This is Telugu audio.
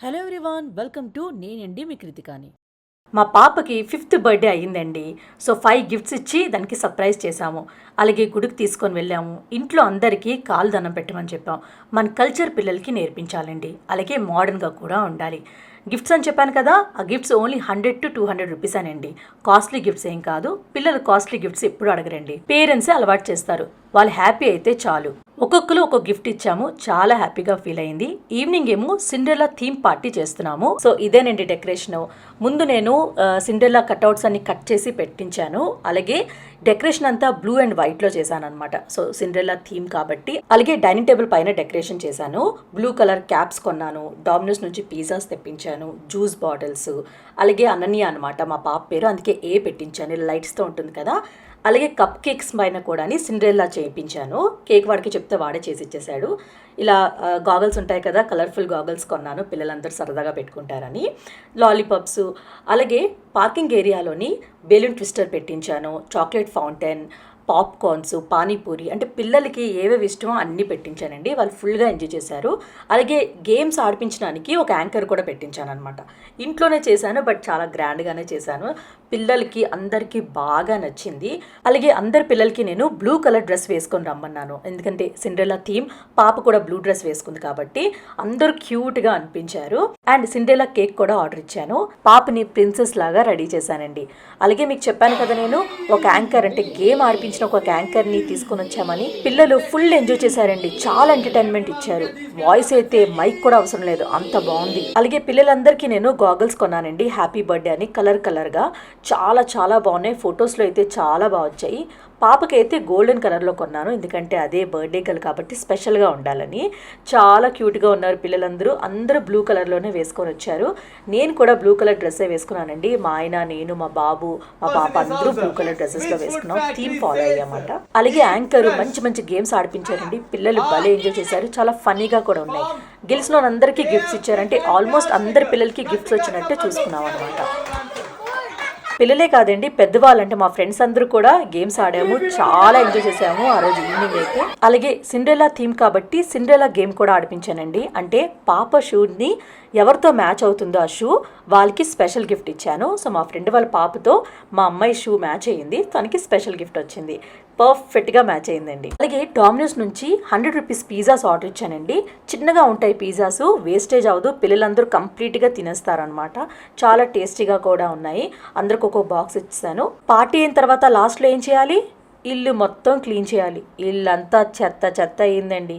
హలో ఎవ్రీవాన్ వెల్కమ్ టు నేనండి మీ కృతికాని. మా పాపకి 5th బర్త్డే అయ్యిందండి. సో 5 గిఫ్ట్స్ ఇచ్చి దానికి సర్ప్రైజ్ చేశాము. అలాగే గుడికి తీసుకొని వెళ్ళాము. ఇంట్లో అందరికీ కాలు దండం పెట్టమని చెప్పాం. మన కల్చర్ పిల్లలకి నేర్పించాలండి. అలాగే మోడర్న్గా కూడా ఉండాలి. గిఫ్ట్స్ అని చెప్పాను కదా, ఆ గిఫ్ట్స్ ఓన్లీ 100 to 200 రూపీసేనండి. కాస్ట్లీ గిఫ్ట్స్ ఏం కాదు. పిల్లలు కాస్ట్లీ గిఫ్ట్స్ ఎప్పుడు అడగరండి. పేరెంట్సే అలవాటు చేస్తారు. వాళ్ళు హ్యాపీ అయితే చాలు. ఒక్కొక్కరు ఒక్కొక్క గిఫ్ట్ ఇచ్చాము. చాలా హ్యాపీగా ఫీల్ అయింది. ఈవినింగ్ ఏమో సిండ్రెల్లా థీమ్ పార్టీ చేస్తున్నాము. సో ఇదేనండి డెకరేషన్. ముందు నేను సిండ్రెల్లా కట్అవుట్స్ అన్ని కట్ చేసి పెట్టించాను. అలాగే డెకరేషన్ అంతా బ్లూ అండ్ వైట్లో చేశాను అనమాట. సో సిండ్రెల్లా థీమ్ కాబట్టి. అలాగే డైనింగ్ టేబుల్ పైన డెకరేషన్ చేశాను. బ్లూ కలర్ క్యాప్స్ కొన్నాను. డామినోస్ నుంచి పిజ్జాస్ తెప్పించాను. జ్యూస్ బాటిల్స్, అలాగే అనన్య అనమాట మా పాప పేరు, అందుకే ఏ పెట్టించాను. లైట్స్తో ఉంటుంది కదా. అలాగే కప్ కేక్స్ పైన కూడా సిండ్రెల్లా చేయించాను. కేక్ వాడికి చెప్తే వాడే చేసి ఇచ్చేసాడు. ఇలా గాగల్స్ ఉంటాయి కదా, కలర్ఫుల్ గాగల్స్ కొన్నాను, పిల్లలందరూ సరదాగా పెట్టుకుంటారని. లాలీపాప్స్, అలాగే పార్కింగ్ ఏరియాలోని బెలూన్ ట్విస్టర్ పెట్టించాను. చాక్లెట్ ఫౌంటైన్, పాప్కార్న్స్, పానీపూరి, అంటే పిల్లలకి ఏవేవి ఇష్టమో అన్నీ పెట్టించానండి. వాళ్ళు ఫుల్గా ఎంజాయ్ చేశారు. అలాగే గేమ్స్ ఆడిపించడానికి ఒక యాంకర్ కూడా పెట్టించాను అనమాట. ఇంట్లోనే చేశాను, బట్ చాలా గ్రాండ్గానే చేశాను. పిల్లలకి అందరికీ బాగా నచ్చింది. అలాగే అందరి పిల్లలకి నేను బ్లూ కలర్ డ్రెస్ వేసుకొని రమ్మన్నాను. ఎందుకంటే సిండ్రెల్లా థీమ్, పాప కూడా బ్లూ డ్రెస్ వేసుకుంది కాబట్టి అందరూ క్యూట్గా అనిపించారు. అండ్ సిండ్రెల్లా కేక్ కూడా ఆర్డర్ ఇచ్చాను. పాపని ప్రిన్సెస్ లాగా రెడీ చేశానండి. అలాగే మీకు చెప్పాను కదా, నేను ఒక యాంకర్ అంటే గేమ్ ఆడిపించిన ఒక యాంకర్ని తీసుకొని వచ్చామని. పిల్లలు ఫుల్ ఎంజాయ్ చేశారండి. చాలా ఎంటర్టైన్మెంట్ ఇచ్చారు. వాయిస్ అయితే మైక్ కూడా అవసరం లేదు, అంత బాగుంది. అలాగే పిల్లలందరికీ నేను గాగల్స్ కొన్నానండి, హ్యాపీ బర్త్డే అని, కలర్గా. చాలా చాలా బాగున్నాయి. ఫొటోస్లో అయితే చాలా బాగా వచ్చాయి. పాపకి అయితే గోల్డెన్ కలర్లో కొన్నాను, ఎందుకంటే అదే బర్త్డే గర్ల్ కాబట్టి స్పెషల్గా ఉండాలని. చాలా క్యూట్గా ఉన్నారు పిల్లలందరూ. అందరూ బ్లూ కలర్లోనే వేసుకొని వచ్చారు. నేను కూడా బ్లూ కలర్ డ్రెస్సే వేసుకున్నానండి. మా ఆయన, నేను, మా బాబు, మా పాప అందరూ బ్లూ కలర్ డ్రెస్సెస్లో వేసుకున్నాం. థీమ్ ఫాలో అయ్యామాట. అలాగే యాంకర్ మంచి మంచి గేమ్స్ ఆడిపించారండి. పిల్లలు భలే ఎంజాయ్ చేశారు. చాలా ఫన్నీగా కూడా ఉన్నాయి. గెలిచిన వాళ్ళందరికీ గిఫ్ట్స్ ఇచ్చారంటే ఆల్మోస్ట్ అందరి పిల్లలకి గిఫ్ట్స్ వచ్చినట్టే చూసుకున్నాం అనమాట. పిల్లలే కాదండి, పెద్దవాళ్ళంటే మా ఫ్రెండ్స్ అందరూ కూడా గేమ్స్ ఆడాము. చాలా ఎంజాయ్ చేసాము ఆ రోజు ఈవినింగ్ అయితే. అలాగే సిండ్రెల్లా థీమ్ కాబట్టి సిండ్రెల్లా గేమ్ కూడా ఆడిపించానండి. అంటే పాప షూని ఎవరితో మ్యాచ్ అవుతుందో ఆ షూ, వాళ్ళకి స్పెషల్ గిఫ్ట్ ఇచ్చాను. సో మా ఫ్రెండ్ వాళ్ళ పాపతో మా అమ్మాయి షూ మ్యాచ్ అయ్యింది, తనకి స్పెషల్ గిఫ్ట్ వచ్చింది. పర్ఫెక్ట్గా మ్యాచ్ అయిందండి. అలాగే డామినోస్ నుంచి 100 రూపీస్ పిజ్జాస్ ఆర్డర్ ఇచ్చానండి. చిన్నగా ఉంటాయి పిజ్జాస్, వేస్టేజ్ అవ్వదు, పిల్లలందరూ కంప్లీట్గా తినేస్తారనమాట. చాలా టేస్టీగా కూడా ఉన్నాయి. అందరికి ఒక్కొక్క బాక్స్ ఇచ్చాను. పార్టీ అయిన తర్వాత లాస్ట్లో ఏం చేయాలి, ఇల్లు మొత్తం క్లీన్ చేయాలి. ఇల్లంతా చెత్త చెత్త అయిందండి.